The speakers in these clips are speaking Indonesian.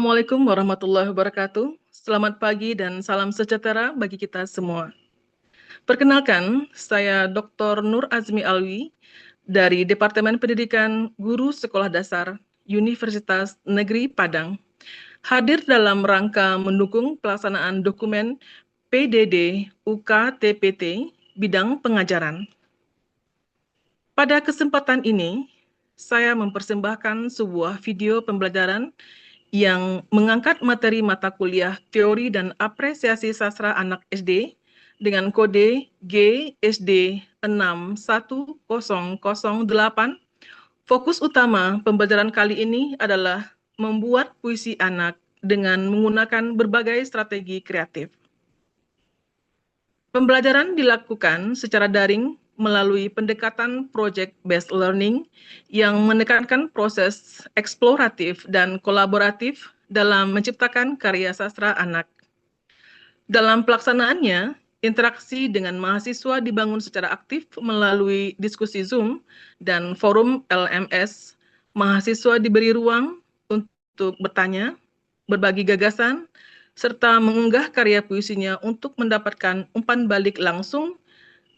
Assalamualaikum warahmatullahi wabarakatuh. Selamat pagi dan salam sejahtera bagi kita semua. Perkenalkan, saya Dr. Nur Azmi Alwi dari Departemen Pendidikan Guru Sekolah Dasar Universitas Negeri Padang, hadir dalam rangka mendukung pelaksanaan dokumen PDD UKTPT bidang pengajaran. Pada kesempatan ini, saya mempersembahkan sebuah video pembelajaran yang mengangkat materi mata kuliah teori dan apresiasi sastra anak SD dengan kode GSD 61008. Fokus utama pembelajaran kali ini adalah membuat puisi anak dengan menggunakan berbagai strategi kreatif. Pembelajaran dilakukan secara daring melalui pendekatan project-based learning yang menekankan proses eksploratif dan kolaboratif dalam menciptakan karya sastra anak. Dalam pelaksanaannya, interaksi dengan mahasiswa dibangun secara aktif melalui diskusi Zoom dan forum LMS. Mahasiswa diberi ruang untuk bertanya, berbagi gagasan, serta mengunggah karya puisinya untuk mendapatkan umpan balik langsung.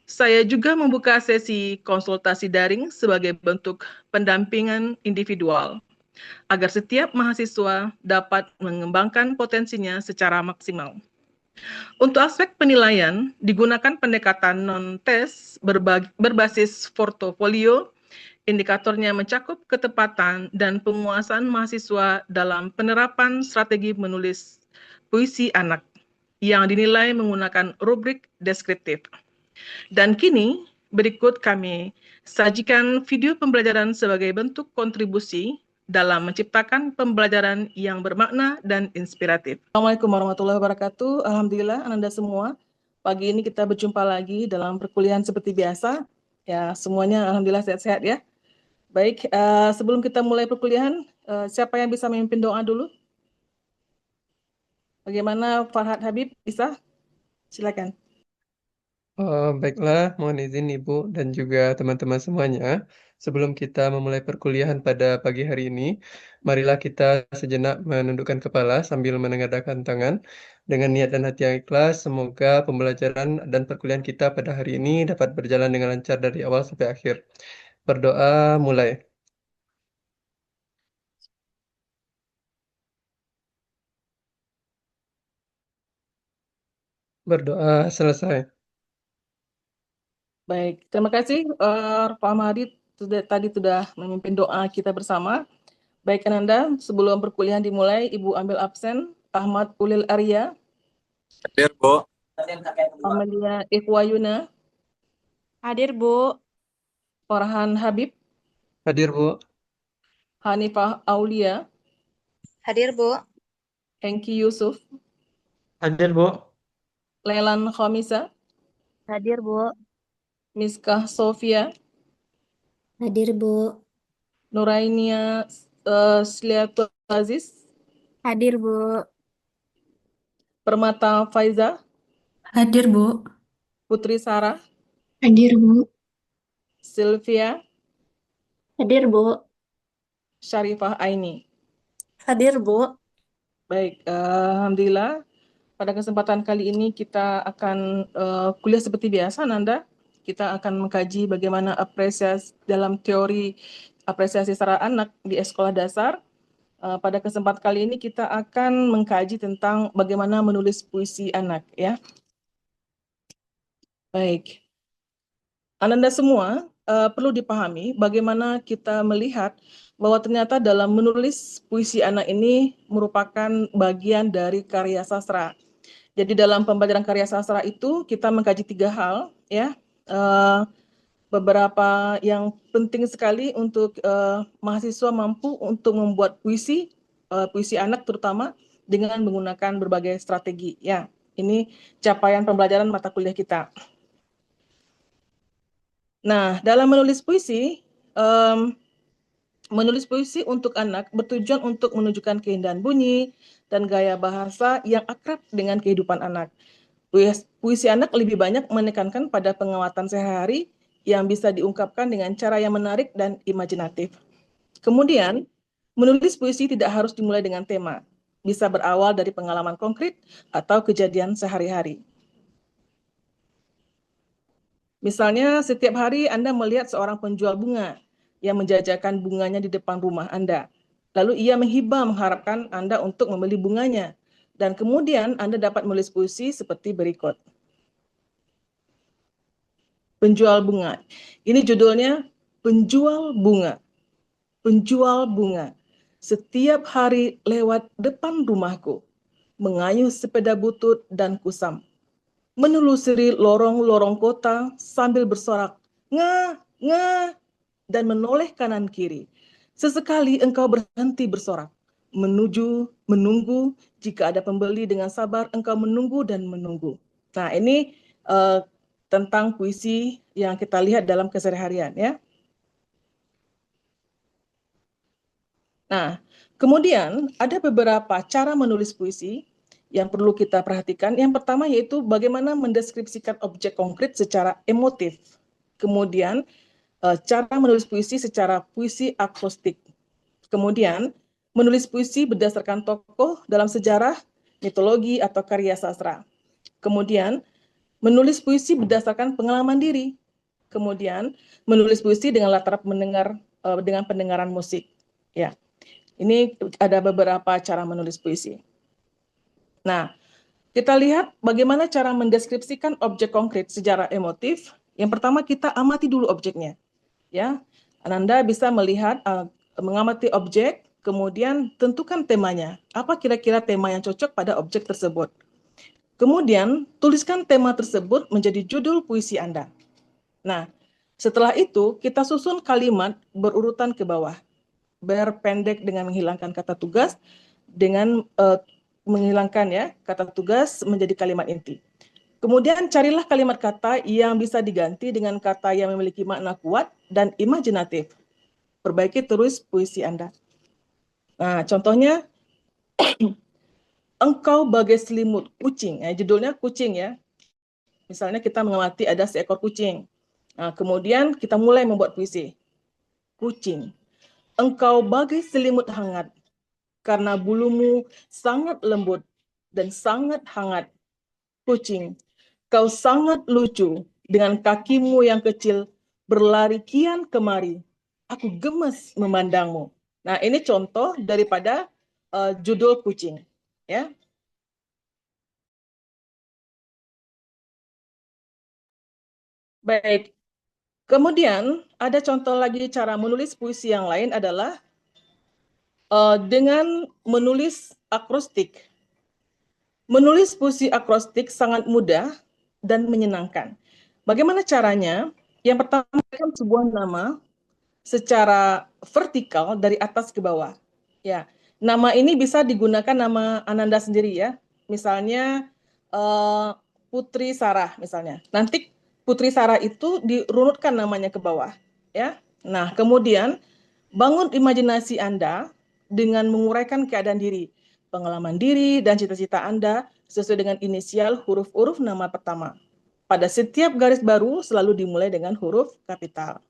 Saya juga membuka sesi konsultasi daring sebagai bentuk pendampingan individual, agar setiap mahasiswa dapat mengembangkan potensinya secara maksimal. Untuk aspek penilaian, digunakan pendekatan non-tes berbasis portofolio. Indikatornya mencakup ketepatan dan penguasaan mahasiswa dalam penerapan strategi menulis puisi anak yang dinilai menggunakan rubrik deskriptif. Dan kini, berikut kami sajikan video pembelajaran sebagai bentuk kontribusi dalam menciptakan pembelajaran yang bermakna dan inspiratif. Assalamualaikum warahmatullahi wabarakatuh. Alhamdulillah, Anda semua. Pagi ini kita berjumpa lagi dalam perkuliahan seperti biasa. Ya, semuanya alhamdulillah sehat-sehat ya. Baik, sebelum kita mulai perkuliahan, siapa yang bisa memimpin doa dulu? Bagaimana Farhad Habib, bisa? Silakan. Baiklah, mohon izin Ibu dan juga teman-teman semuanya. Sebelum kita memulai perkuliahan pada pagi hari ini, marilah kita sejenak menundukkan kepala sambil menengadahkan tangan. Dengan niat dan hati yang ikhlas, semoga pembelajaran dan perkuliahan kita pada hari ini dapat berjalan dengan lancar dari awal sampai akhir. Berdoa mulai. Berdoa selesai. Baik, terima kasih Pak Mahdi tadi sudah memimpin doa kita bersama. Baik Ananda, sebelum perkuliahan dimulai, Ibu ambil absen. Ahmad Ulil Arya, Hadir, Bu. Amalia Ikhwayuna, Hadir, Bu. Farhan Habib, Hadir, Bu. Hanifah Aulia, Hadir, Bu. Hengki Yusuf, Hadir, Bu. Lelan Khamisa, Hadir, Bu. Miskah Sofia, Hadir, Bu. Nurainia Sliatul Aziz, Hadir, Bu. Permata Faiza, Hadir, Bu. Putri Sarah, Hadir, Bu. Sylvia, Hadir, Bu. Syarifah Aini. Hadir, Bu. Baik, alhamdulillah. Pada kesempatan kali ini kita akan kuliah seperti biasa, Nanda. Kita akan mengkaji bagaimana apresiasi dalam teori apresiasi secara anak di sekolah dasar. Pada kesempatan kali ini kita akan mengkaji tentang bagaimana menulis puisi anak, ya. Baik, Ananda semua perlu dipahami bagaimana kita melihat bahwa ternyata dalam menulis puisi anak ini merupakan bagian dari karya sastra. Jadi dalam pembelajaran karya sastra itu kita mengkaji 3 hal, ya. Beberapa yang penting sekali untuk mahasiswa mampu untuk membuat puisi, puisi anak terutama dengan menggunakan berbagai strategi. Ya, ini capaian pembelajaran mata kuliah kita. Nah, dalam menulis puisi untuk anak bertujuan untuk menunjukkan keindahan bunyi dan gaya bahasa yang akrab dengan kehidupan anak. Puisi anak lebih banyak menekankan pada penguatan sehari-hari yang bisa diungkapkan dengan cara yang menarik dan imajinatif. Kemudian, menulis puisi tidak harus dimulai dengan tema. bisa berawal dari pengalaman konkret atau kejadian sehari-hari. Misalnya, setiap hari Anda melihat seorang penjual bunga yang menjajakan bunganya di depan rumah Anda. Lalu ia menghibah mengharapkan Anda untuk membeli bunganya. Dan kemudian Anda dapat menulis puisi seperti berikut. Penjual bunga. Ini judulnya Penjual Bunga. Penjual bunga. Setiap hari lewat depan rumahku, mengayuh sepeda butut dan kusam, menelusuri lorong-lorong kota sambil bersorak, ngah, ngah, dan menoleh kanan kiri. Sesekali engkau berhenti bersorak, menunggu, jika ada pembeli dengan sabar, engkau menunggu dan menunggu. Nah, ini tentang puisi yang kita lihat dalam keseharian, ya. Nah, kemudian ada beberapa cara menulis puisi yang perlu kita perhatikan. Yang pertama yaitu bagaimana mendeskripsikan objek konkret secara emotif. Kemudian cara menulis puisi secara puisi akrostik. Kemudian menulis puisi berdasarkan tokoh dalam sejarah, mitologi, atau karya sastra. Kemudian menulis puisi berdasarkan pengalaman diri. Kemudian menulis puisi dengan latar dengan pendengaran musik. Ya. Ini ada beberapa cara menulis puisi. Nah, kita lihat bagaimana cara mendeskripsikan objek konkret secara emotif. Yang pertama kita amati dulu objeknya. Ya, Anda bisa melihat, mengamati objek, kemudian tentukan temanya. Apa kira-kira tema yang cocok pada objek tersebut. Kemudian tuliskan tema tersebut menjadi judul puisi Anda. Nah, setelah itu kita susun kalimat berurutan ke bawah. Berpendek dengan menghilangkan kata tugas, dengan menghilangkan ya kata tugas menjadi kalimat inti. Kemudian carilah kalimat kata yang bisa diganti dengan kata yang memiliki makna kuat dan imajinatif. Perbaiki terus puisi Anda. Nah, contohnya engkau bagai selimut kucing. Judulnya kucing ya. Misalnya kita mengamati ada seekor kucing. Nah, kemudian kita mulai membuat puisi. Kucing. Engkau bagai selimut hangat, karena bulumu sangat lembut dan sangat hangat. Kucing, kau sangat lucu, dengan kakimu yang kecil berlari kian kemari. Aku gemes memandangmu. Nah, ini contoh daripada judul kucing. Ya. Baik. Kemudian ada contoh lagi cara menulis puisi yang lain adalah dengan menulis akrostik. Menulis puisi akrostik sangat mudah dan menyenangkan. Bagaimana caranya? Yang pertama, sebuah nama secara vertikal dari atas ke bawah. Ya, nama ini bisa digunakan nama Ananda sendiri ya. Misalnya Putri Sarah misalnya. Nanti Putri Sarah itu dirunutkan namanya ke bawah. Ya. Nah, kemudian bangun imajinasi Anda dengan menguraikan keadaan diri, pengalaman diri, dan cita-cita Anda sesuai dengan inisial huruf-huruf nama pertama. Pada setiap garis baru selalu dimulai dengan huruf kapital.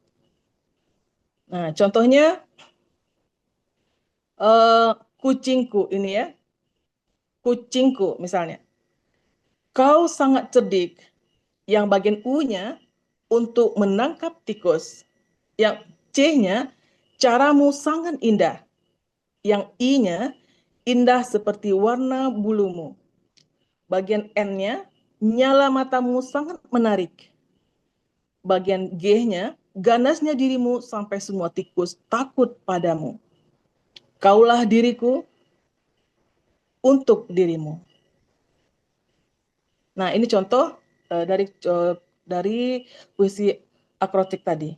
Nah, contohnya kucingku ini ya. Kucingku misalnya. Kau sangat cerdik. Yang bagian U-nya untuk menangkap tikus. Yang C-nya caramu sangat indah. Yang I-nya indah seperti warna bulumu. Bagian N-nya nyala matamu sangat menarik. Bagian G-nya ganasnya dirimu sampai semua tikus takut padamu. Kaulah diriku untuk dirimu. Nah, ini contoh dari puisi akrotik tadi.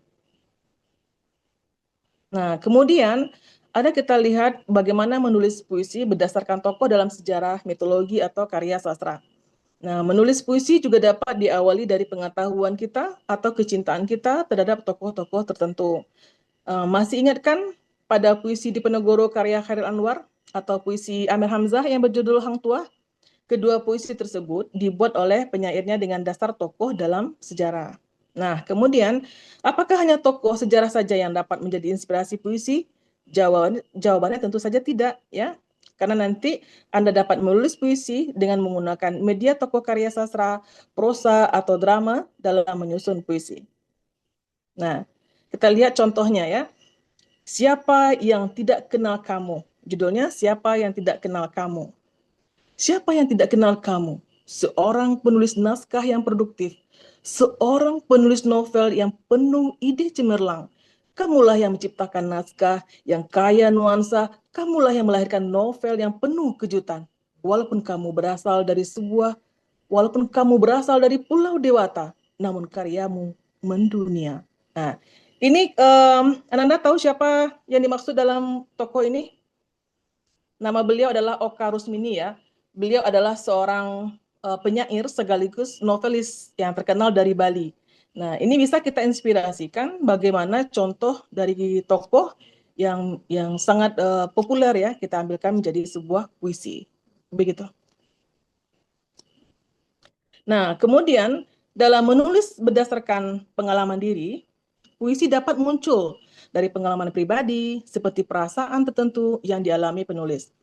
Nah, kemudian ada kita lihat bagaimana menulis puisi berdasarkan tokoh dalam sejarah, mitologi, atau karya sastra. Nah, menulis puisi juga dapat diawali dari pengetahuan kita atau kecintaan kita terhadap tokoh-tokoh tertentu. Masih ingatkan pada puisi Diponegoro karya Chairil Anwar atau puisi Amir Hamzah yang berjudul Hang Tuah? Kedua puisi tersebut dibuat oleh penyairnya dengan dasar tokoh dalam sejarah. Nah, kemudian, apakah hanya tokoh sejarah saja yang dapat menjadi inspirasi puisi? Jawabannya tentu saja tidak, ya. Karena nanti Anda dapat menulis puisi dengan menggunakan media toko karya sastra, prosa, atau drama dalam menyusun puisi. Nah, kita lihat contohnya ya. Siapa yang tidak kenal kamu? Judulnya Siapa yang tidak kenal kamu? Siapa yang tidak kenal kamu? Seorang penulis naskah yang produktif, seorang penulis novel yang penuh ide cemerlang. Kamulah yang menciptakan naskah yang kaya nuansa, kamulah yang melahirkan novel yang penuh kejutan. Walaupun kamu berasal dari pulau dewata, namun karyamu mendunia. Nah, ini Ananda tahu siapa yang dimaksud dalam tokoh ini? Nama beliau adalah Oka Rusmini ya. Beliau adalah seorang penyair sekaligus novelis yang terkenal dari Bali. Nah, ini bisa kita inspirasikan bagaimana contoh dari tokoh yang sangat populer ya, kita ambilkan menjadi sebuah puisi. Begitu. Nah, kemudian dalam menulis berdasarkan pengalaman diri, puisi dapat muncul dari pengalaman pribadi seperti perasaan tertentu yang dialami penulis.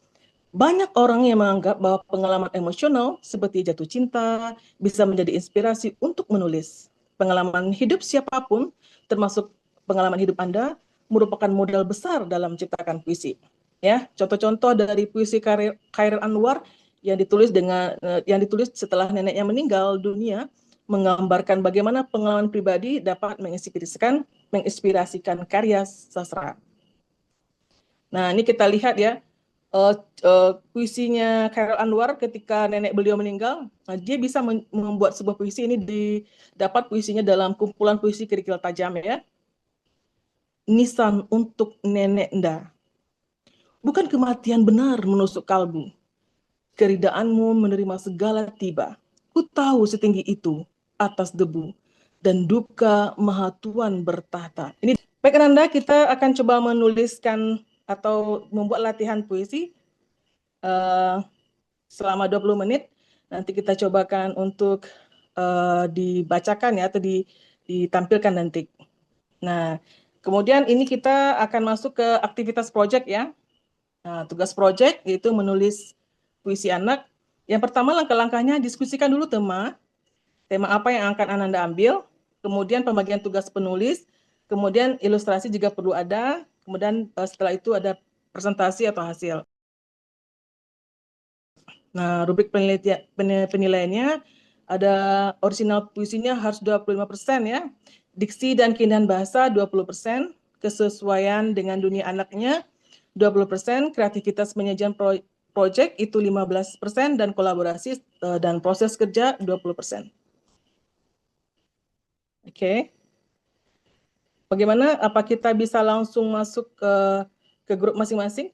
Banyak orang yang menganggap bahwa pengalaman emosional seperti jatuh cinta bisa menjadi inspirasi untuk menulis. Pengalaman hidup siapapun, termasuk pengalaman hidup Anda, merupakan modal besar dalam menciptakan puisi. Ya, contoh-contoh dari puisi Khairil Anwar yang ditulis setelah neneknya meninggal dunia menggambarkan bagaimana pengalaman pribadi dapat menginspirasikan karya sastra. Nah, ini kita lihat ya, puisinya Khairil Anwar ketika nenek beliau meninggal. Nah, dia bisa membuat sebuah puisi ini dapat puisinya dalam kumpulan puisi Kerikil Tajam ya. Nisan untuk nenek Nda. Bukan kematian benar menusuk kalbu. Keridaanmu menerima segala tiba. Ku tahu setinggi itu atas debu dan duka Maha Tuan bertahta. Ini baik Ananda, kita akan coba menuliskan atau membuat latihan puisi selama 20 menit. Nanti kita cobakan untuk dibacakan ya atau ditampilkan nanti. Nah, kemudian ini kita akan masuk ke aktivitas project ya. Nah, tugas project yaitu menulis puisi anak. Yang pertama langkah-langkahnya diskusikan dulu tema apa yang akan Ananda ambil, kemudian pembagian tugas penulis, kemudian ilustrasi jika perlu ada, kemudian setelah itu ada presentasi atau hasil. Nah, rubrik penilaiannya ada original puisinya harus 25% ya, diksi dan keindahan bahasa 20%, kesesuaian dengan dunia anaknya 20%, kreativitas penyajian project itu 15%, dan kolaborasi dan proses kerja 20%. Oke. Bagaimana? Apa kita bisa langsung masuk ke grup masing-masing?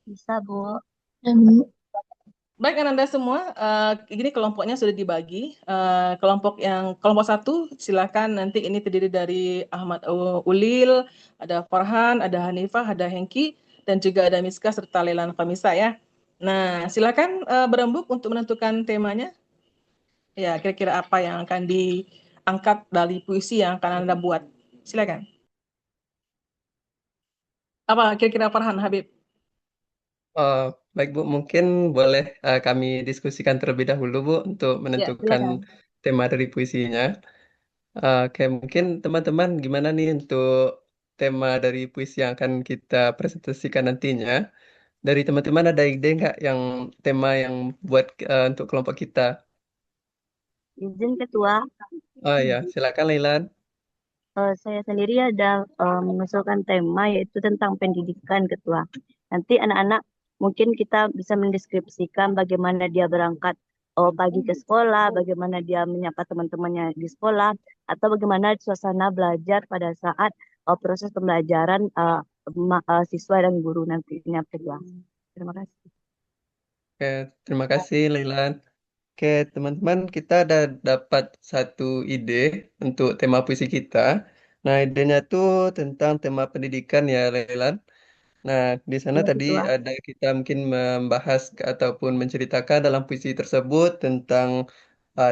Bisa, Bu. Bu. Baik, Ananda semua, ini kelompoknya sudah dibagi. Kelompok 1 silakan, nanti ini terdiri dari Ahmad Ulil, ada Farhan, ada Hanifah, ada Hengki, dan juga ada Miska serta Lelan Famisa ya. Nah, silakan berembuk untuk menentukan temanya. Ya, kira-kira apa yang akan diangkat dari puisi yang akan Anda buat. Silakan. Apa kira-kira Farhan, Habib? Baik Bu, mungkin boleh kami diskusikan terlebih dahulu Bu untuk Ya, menentukan silakan. tema dari puisinya. Oke, mungkin teman-teman gimana nih untuk tema dari puisi yang akan kita presentasikan nantinya? Dari teman-teman ada ide nggak yang tema yang buat untuk kelompok kita? Izin Ketua, Oh ya, silakan Lailan. saya sendiri ada mengusulkan tema yaitu tentang pendidikan Ketua. Nanti anak-anak mungkin kita bisa mendeskripsikan bagaimana dia berangkat pagi ke sekolah, bagaimana dia menyapa teman-temannya di sekolah, atau bagaimana suasana belajar pada saat proses pembelajaran siswa dan guru nantinya Ketua. Terima kasih. Oke, terima kasih Lailan. Oke, teman-teman, kita ada dapat satu ide untuk tema puisi kita. Nah, idenya tuh tentang tema pendidikan ya, Lailan. Nah, di sana Ya, tadi Ketua. ada kita mungkin membahas ataupun menceritakan dalam puisi tersebut tentang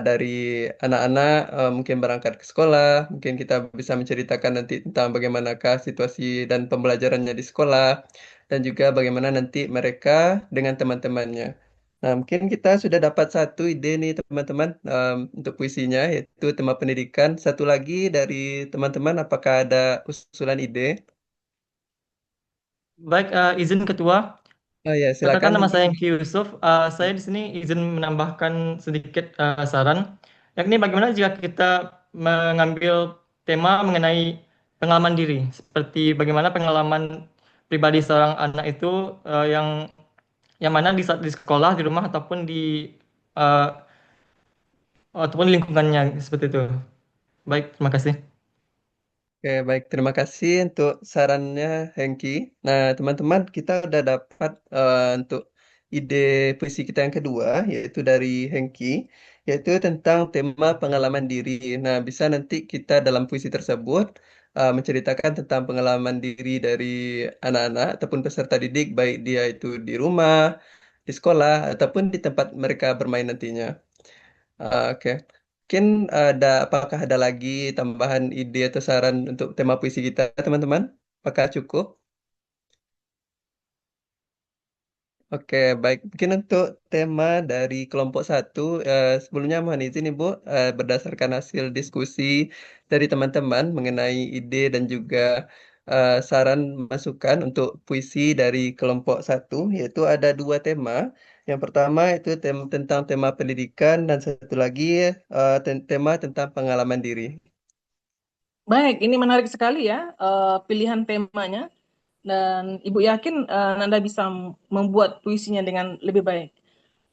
dari anak-anak mungkin berangkat ke sekolah, mungkin kita bisa menceritakan nanti tentang bagaimanakah situasi dan pembelajarannya di sekolah, dan juga bagaimana nanti mereka dengan teman-temannya. Nah, mungkin kita sudah dapat satu ide nih teman-teman untuk puisinya, yaitu tema pendidikan. Satu lagi dari teman-teman, apakah ada usulan ide? Baik, izin Ketua. Oh ya, Perkenalkan silakan. nama saya Hengki Yusuf. Saya di sini izin menambahkan sedikit saran, yakni bagaimana jika kita mengambil tema mengenai pengalaman diri, seperti bagaimana pengalaman pribadi seorang anak itu yang mana di saat di sekolah, di rumah eh, ataupun di lingkungannya seperti itu. Baik, terima kasih. Oke, baik. Terima kasih untuk sarannya, Hengki. Nah, teman-teman, kita udah dapat untuk ide puisi kita yang kedua, yaitu dari Hengki, yaitu tentang tema pengalaman diri. Nah, bisa nanti kita dalam puisi tersebut menceritakan tentang pengalaman diri dari anak-anak ataupun peserta didik, baik dia itu di rumah, di sekolah, ataupun di tempat mereka bermain nantinya. Oke. Mungkin apakah ada lagi tambahan ide atau saran untuk tema puisi kita, teman-teman? Apakah cukup? Oke, baik. Mungkin untuk tema dari kelompok satu, sebelumnya mohon izin Ibu, berdasarkan hasil diskusi dari teman-teman mengenai ide dan juga saran masukan untuk puisi dari kelompok satu, yaitu ada dua tema. Yang pertama itu tentang tema pendidikan dan satu lagi tema tentang pengalaman diri. Baik, ini menarik sekali ya pilihan temanya, dan Ibu yakin Nanda bisa membuat puisinya dengan lebih baik.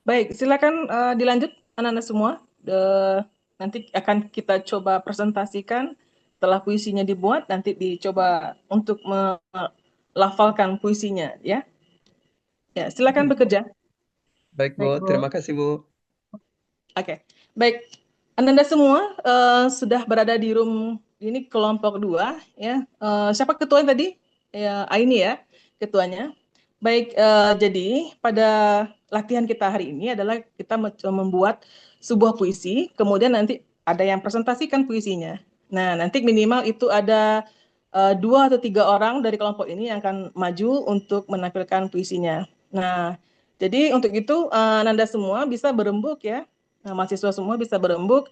Baik, silakan dilanjut anak-anak semua. Nanti akan kita coba presentasikan setelah puisinya dibuat, nanti dicoba untuk melafalkan puisinya ya. Ya, silakan bekerja. Baik, Bu. Baik, Bu. Terima kasih, Bu. Oke, baik. Anda semua sudah berada di room ini kelompok 2 ya. Siapa ketuanya tadi? Ya, Aini ya, ketuanya. Baik, jadi pada latihan kita hari ini adalah kita membuat sebuah puisi, kemudian nanti ada yang presentasikan puisinya. Nah, nanti minimal itu ada 2 atau 3 orang dari kelompok ini yang akan maju untuk menampilkan puisinya. Nah, jadi untuk itu Nanda semua bisa berembuk ya. Nah, mahasiswa semua bisa berembuk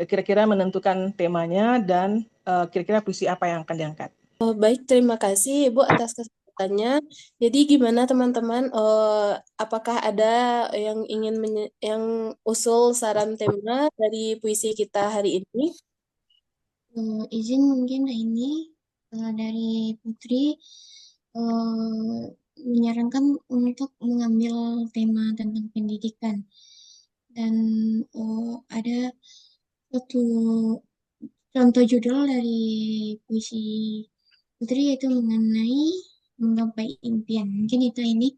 kira-kira menentukan temanya dan kira-kira puisi apa yang akan diangkat. Baik, terima kasih Ibu atas kesempatannya. Jadi gimana teman-teman? Apakah ada yang ingin yang usul saran tema dari puisi kita hari ini? Izin mungkin ini dari Putri menyarankan untuk mengambil tema tentang pendidikan, dan ada satu contoh judul dari puisi Putri yaitu mengenai menggapai impian. Mungkin itu ini.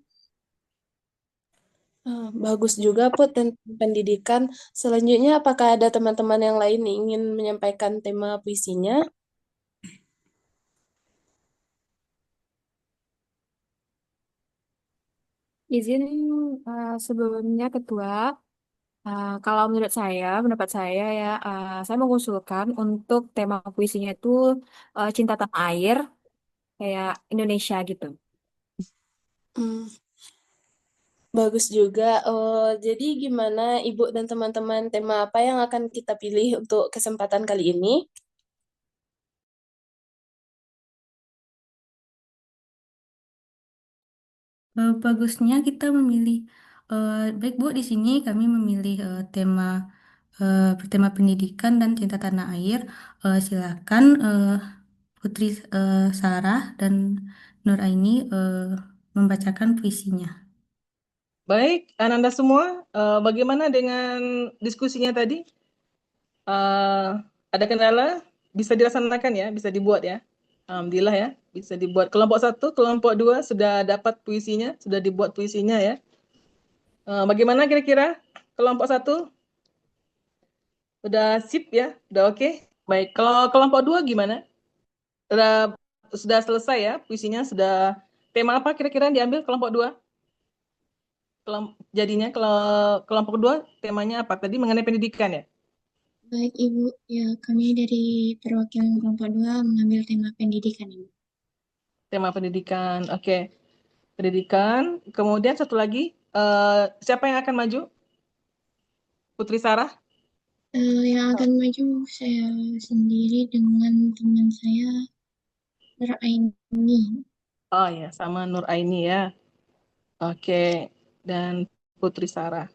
Bagus juga Put tentang pendidikan. Selanjutnya apakah ada teman-teman yang lain yang ingin menyampaikan tema puisinya? Izin sebelumnya Ketua, kalau pendapat saya ya, saya mengusulkan untuk tema puisinya itu cinta tanah air, kayak Indonesia gitu. Hmm, Bagus juga. Jadi gimana Ibu dan teman-teman, tema apa yang akan kita pilih untuk kesempatan kali ini? Bagusnya kita memilih, baik Bu, di sini kami memilih tema pendidikan dan cinta tanah air. Silakan Putri Sarah dan Nur Aini membacakan puisinya. Baik, Ananda semua, bagaimana dengan diskusinya tadi? Ada kendala? Bisa dilaksanakan ya, bisa dibuat ya. Alhamdulillah ya, bisa dibuat. Kelompok 1, kelompok 2 sudah dapat puisinya, sudah dibuat puisinya ya. Bagaimana kira-kira kelompok 1? Udah sip ya? Udah oke? Baik, kalau kelompok 2 gimana? Sudah selesai ya puisinya? Sudah tema apa kira-kira yang diambil kelompok 2? Jadinya kalau kelompok 2 temanya apa? Tadi mengenai pendidikan ya? Baik Ibu, ya kami dari perwakilan kelompok 2 mengambil tema pendidikan Ibu. Tema pendidikan, oke. Pendidikan, kemudian satu lagi, siapa yang akan maju? Putri Sarah? Yang akan maju saya sendiri dengan teman saya Nur Aini. Oh ya, sama Nur Aini ya. Oke, dan Putri Sarah.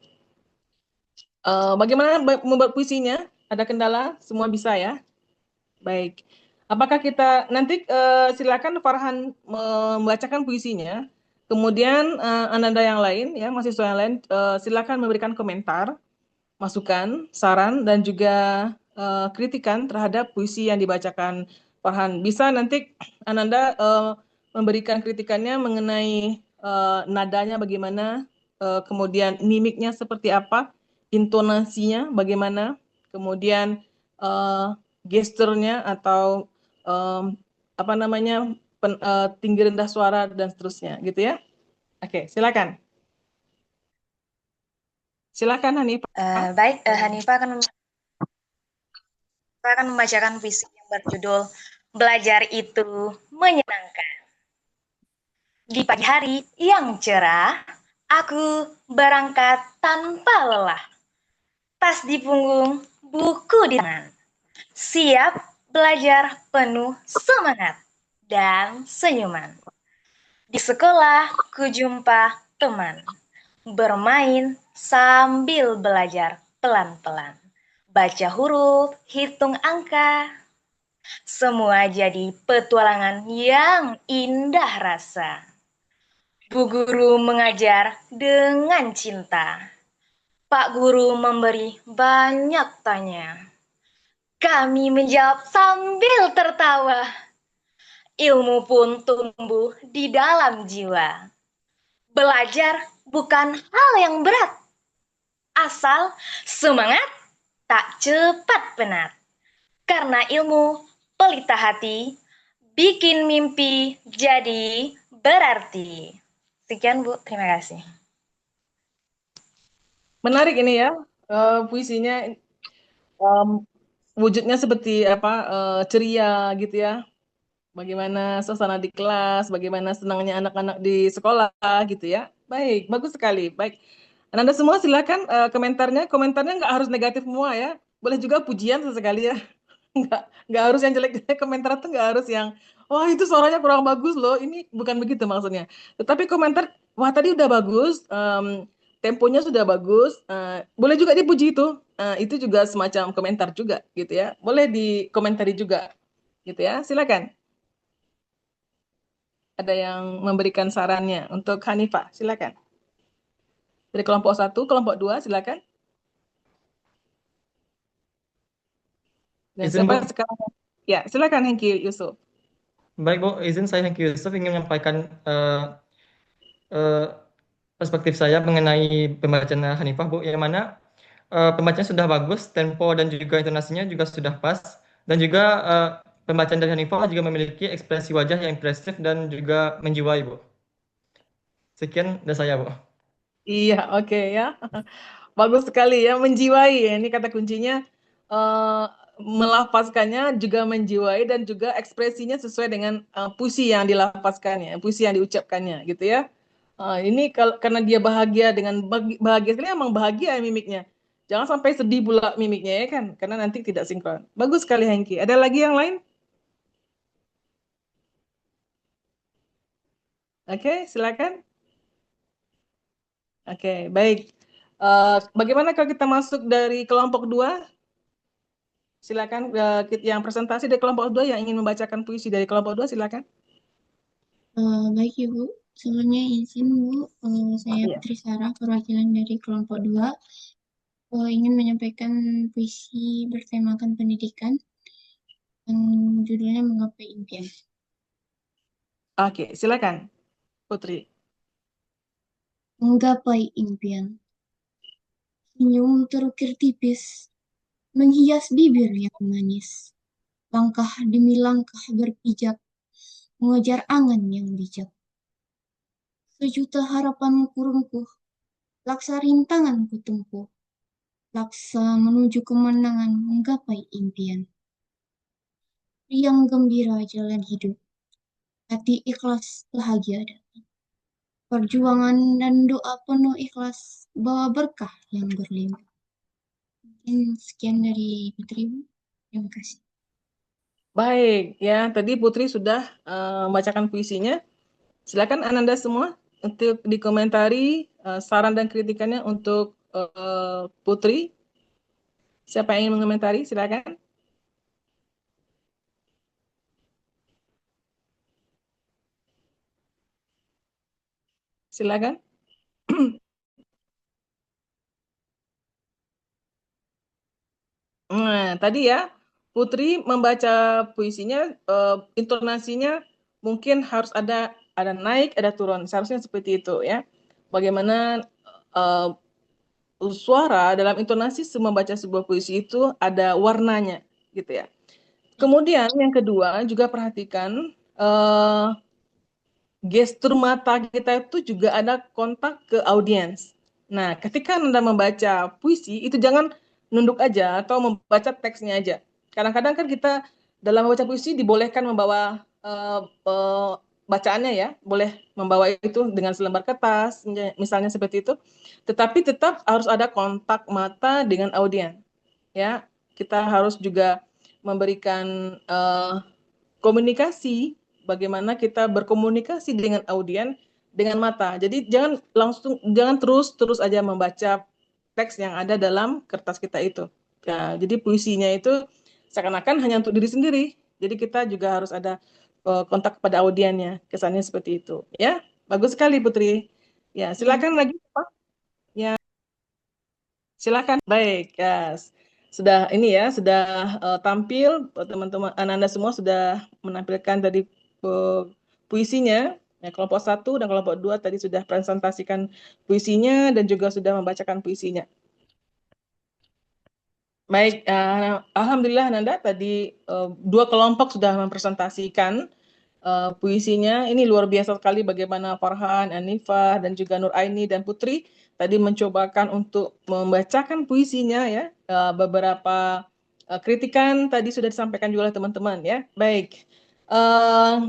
Bagaimana membuat puisinya? Ada kendala? Semua bisa ya? Baik. Apakah kita nanti silakan Farhan membacakan puisinya. Kemudian Ananda yang lain ya, mahasiswa yang lain silakan memberikan komentar, masukan, saran dan juga kritikan terhadap puisi yang dibacakan Farhan. Bisa nanti Ananda memberikan kritikannya mengenai nadanya bagaimana, kemudian mimiknya seperti apa, intonasinya bagaimana, kemudian gesturnya atau apa namanya tinggi rendah suara dan seterusnya gitu ya. Oke, silakan. Silakan Hanifah. Baik, Hanifah akan membacakan puisi yang berjudul Belajar Itu Menyenangkan. Di pagi hari yang cerah, aku berangkat tanpa lelah. Tas di punggung, buku di tangan. Siap belajar penuh semangat dan senyuman. Di sekolah ku jumpa teman. Bermain sambil belajar pelan-pelan. Baca huruf, hitung angka. Semua jadi petualangan yang indah rasa. Bu guru mengajar dengan cinta. Pak guru memberi banyak tanya. Kami menjawab sambil tertawa. Ilmu pun tumbuh di dalam jiwa. Belajar bukan hal yang berat. Asal semangat, tak cepat penat. Karena ilmu pelita hati, bikin mimpi jadi berarti. Sekian Bu, terima kasih. Menarik ini ya, puisinya wujudnya seperti apa, ceria gitu ya. Bagaimana suasana di kelas, bagaimana senangnya anak-anak di sekolah gitu ya. Baik, bagus sekali. Baik, Anda semua silakan komentarnya. Komentarnya nggak harus negatif semua ya. Boleh juga pujian sesekali ya. Nggak harus yang jelek-jelek, komentar tuh nggak harus yang wah itu suaranya kurang bagus loh, ini bukan begitu maksudnya. Tetapi komentar wah tadi udah bagus, temponya sudah bagus, boleh juga dipuji itu juga semacam komentar juga gitu ya, boleh dikomentari juga gitu ya, silakan. Ada yang memberikan sarannya untuk Hanifah, silakan. Dari kelompok 1, kelompok 2 silakan. Dan Izin, siapa Bu. sekarang? Ya, silakan Hengki Yusuf. Baik, Bu. Izin saya Hengki Yusuf ingin menyampaikan perspektif saya mengenai pembacaan Hanifah, Bu. Yang mana pembacaan sudah bagus, tempo dan juga intonasinya juga sudah pas. Dan juga pembacaan dari Hanifah juga memiliki ekspresi wajah yang impresif dan juga menjiwai, Bu. Sekian dari saya, Bu. Iya, oke ya. Bagus sekali ya, menjiwai ya. Ini kata kuncinya, melafazkannya juga menjiwai dan juga ekspresinya sesuai dengan puisi yang dilafazkannya, puisi yang diucapkannya gitu ya. Ini karena dia bahagia dengan bahagia sekali, emang bahagia ya mimiknya. Jangan sampai sedih pula mimiknya ya kan, karena nanti tidak sinkron. Bagus sekali Hengki. Ada lagi yang lain? Oke, silakan. Oke, baik. Bagaimana kalau kita masuk dari kelompok 2? Silakan yang presentasi dari kelompok 2 yang ingin membacakan puisi dari kelompok 2 silakan. Baik Ibu, sebelumnya izin Bu, saya Putri Sarah, perwakilan dari kelompok 2, ingin menyampaikan puisi bertemakan pendidikan yang judulnya Menggapai Impian. Oke, silakan Putri. Menggapai impian. Senyum terukir tipis, menghias bibir yang manis. Langkah demi langkah berpijak, mengejar angan yang bijak. Sejuta harapan kurungkuh, laksa rintangan ku tempuh. Paksa menuju kemenangan, menggapai impian. Riang gembira jalan hidup, hati ikhlas bahagia datang. Perjuangan dan doa penuh ikhlas bawa berkah yang berlimpah. Mungkin sekian dari Putri. Terima kasih. Baik, ya tadi Putri sudah membacakan puisinya. Silakan Ananda semua untuk dikomentari saran dan kritikannya untuk Putri. Siapa yang ingin mengomentari? Silakan. Silakan. Nah, tadi ya Putri membaca puisinya, intonasinya mungkin harus ada naik, ada turun. Seharusnya seperti itu ya. Bagaimana suara dalam intonasi membaca sebuah puisi itu ada warnanya, gitu ya. Kemudian yang kedua juga perhatikan gestur mata kita itu juga ada kontak ke audiens. Nah, ketika Anda membaca puisi itu jangan nunduk aja atau membaca teksnya aja. Kadang-kadang kan kita dalam membaca puisi dibolehkan membawa bacaannya ya, boleh membawa itu dengan selembar kertas, misalnya seperti itu. Tetapi tetap harus ada kontak mata dengan audiens. Ya, kita harus juga memberikan komunikasi, bagaimana kita berkomunikasi dengan audiens dengan mata. Jadi jangan terus aja membaca teks yang ada dalam kertas kita itu. Ya, jadi puisinya itu seakan-akan hanya untuk diri sendiri. Jadi kita juga harus ada kontak kepada audiensnya. Kesannya seperti itu. Ya, bagus sekali Putri. Ya, silakan lagi Pak. Ya, silakan. Baik, ya. Sudah ini ya, sudah tampil teman-teman Ananda semua sudah menampilkan tadi puisinya. Ya, kelompok 1 dan kelompok 2 tadi sudah presentasikan puisinya dan juga sudah membacakan puisinya. Baik, alhamdulillah Ananda tadi 2 kelompok sudah mempresentasikan puisinya. Ini luar biasa sekali bagaimana Farhan, Anifah, dan juga Nur Aini dan Putri tadi mencobakan untuk membacakan puisinya ya. Beberapa kritikan tadi sudah disampaikan juga oleh teman-teman ya. Baik,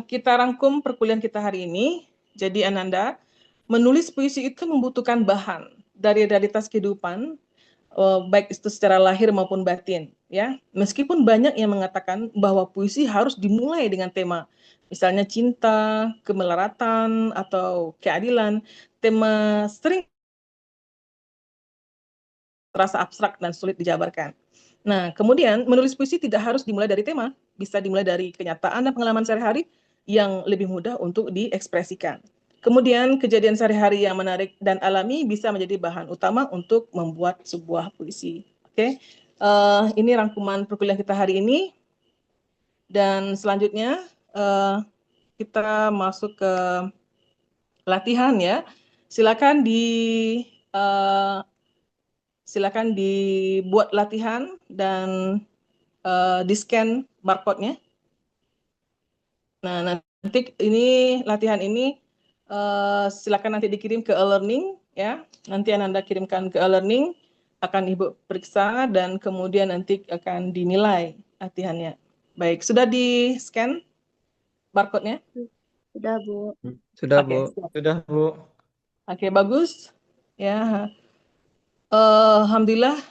kita rangkum perkuliahan kita hari ini. Jadi Ananda, menulis puisi itu membutuhkan bahan dari realitas kehidupan, baik itu secara lahir maupun batin ya. Meskipun banyak yang mengatakan bahwa puisi harus dimulai dengan tema misalnya cinta, kemelaratan atau keadilan, tema sering terasa abstrak dan sulit dijabarkan. Nah, kemudian menulis puisi tidak harus dimulai dari tema, bisa dimulai dari kenyataan dan pengalaman sehari-hari yang lebih mudah untuk diekspresikan. Kemudian kejadian sehari-hari yang menarik dan alami bisa menjadi bahan utama untuk membuat sebuah puisi. Oke, ini rangkuman perkuliahan kita hari ini. Dan selanjutnya kita masuk ke latihan ya. Silakan dibuat latihan dan di-scan barcode-nya. Nah, nanti ini latihan ini silakan nanti dikirim ke e-learning ya. Nanti Anda kirimkan ke e-learning, akan Ibu periksa dan kemudian nanti akan dinilai latihannya. Baik, sudah di-scan barcode-nya? Sudah, Bu. Sudah, Bu. Sudah, Bu. Oke, bagus. Ya. Alhamdulillah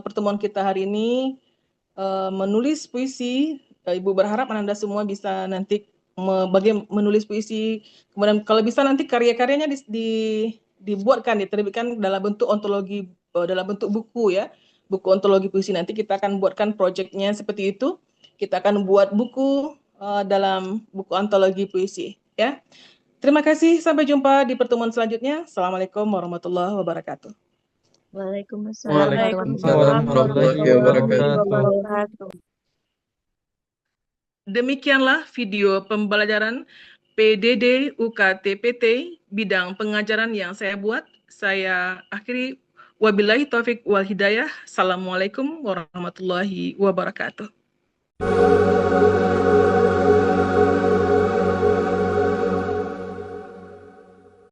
pertemuan kita hari ini menulis puisi. Ibu berharap Anda semua bisa nanti menulis puisi. Kemudian kalau bisa nanti karya-karyanya dibuatkan, diterbitkan dalam bentuk ontologi, dalam bentuk buku ya. Buku ontologi puisi. Nanti kita akan buatkan proyeknya seperti itu. Kita akan buat buku dalam buku ontologi puisi ya. Terima kasih, sampai jumpa di pertemuan selanjutnya. Assalamualaikum warahmatullahi wabarakatuh. Waalaikumsalam warahmatullahi wabarakatuh. Demikianlah video pembelajaran PDD UKTPT bidang pengajaran yang saya buat. Saya akhiri, wabillahi taufik wal hidayah. Assalamualaikum warahmatullahi wabarakatuh.